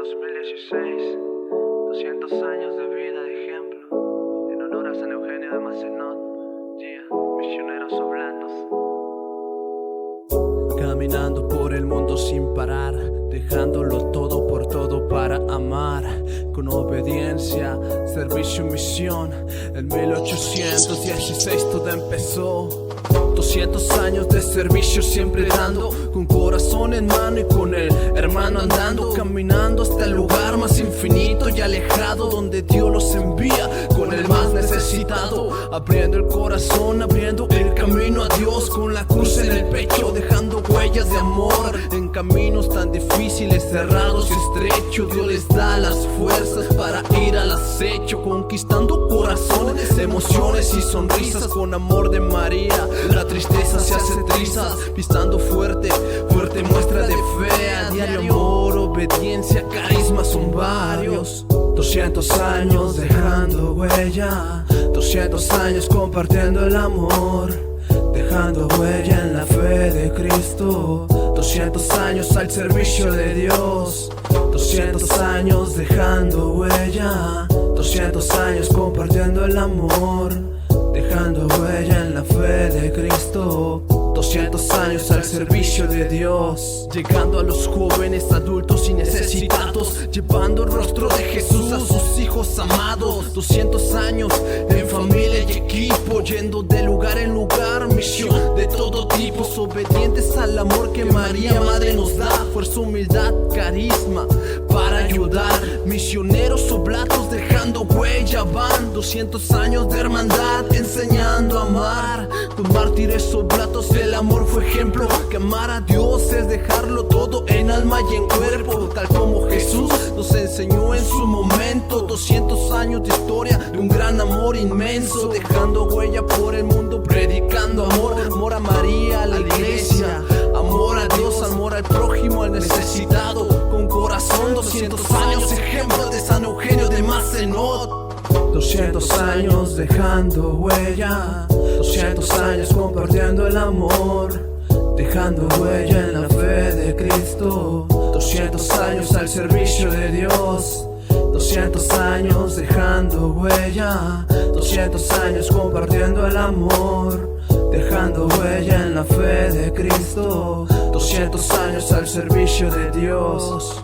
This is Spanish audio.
2016, 200 años de vida de ejemplo, en honor a San Eugenio de Macenot, misioneros oblatos. Caminando por el mundo sin parar, dejándolo todo por todo para amar, con obediencia, servicio y misión. En 1816 todo empezó. 200 años de servicio siempre dando, con corazón en mano y con el hermano andando, caminando hasta el lugar más infinito y alejado, donde Dios los envía con el más necesitado, abriendo el corazón, abriendo el camino a Dios, con la cruz en el pecho, dejando huellas de amor en caminos tan difíciles, cerrados y estrechos. Dios les da las fuerzas para ir al acecho, conquistando corazones, emociones y sonrisas, con amor de María. La tristeza se hace trizas, pisando fuerte, fuerte muestra de fe. A diario amor, obediencia, carisma son varios. 200 años dejando huella, 200 años compartiendo el amor, dejando huella en la fe de Cristo. 200 años al servicio de Dios, 200 años dejando huella, 200 años compartiendo el amor, dejando huella en la fe de Cristo. 200 años al servicio de Dios, llegando a los jóvenes, adultos y necesitados, llevando el rostro de Jesús a sus hijos amados. 200 años en familia y equipo, yendo de lugar en lugar, misión de todo tipo, obedientes al amor que María Madre nos da, fuerza, humildad, carisma para ayudar, misioneros oblatos dejando huella. Van 200 años de hermandad, enseñando a amar, con mártires oblatos el amor fue ejemplo, que amar a Dios es dejarlo todo en alma y en cuerpo, tal como Jesús nos enseñó en su momento. 200 años de historia de un gran amor inmenso, dejando huella por el mundo, predicando amor, amor a María, a la iglesia, amor a Dios, amor al prójimo, al necesitado, con corazón. 200 años, ejemplo de San Eugenio de Macenot. 200 años dejando huella, 200 años compartiendo el amor, dejando huella en la fe de Cristo. 200 años al servicio de Dios, 200 años dejando huella, 200 años compartiendo el amor, dejando huella en la fe de Cristo. 200 años al servicio de Dios.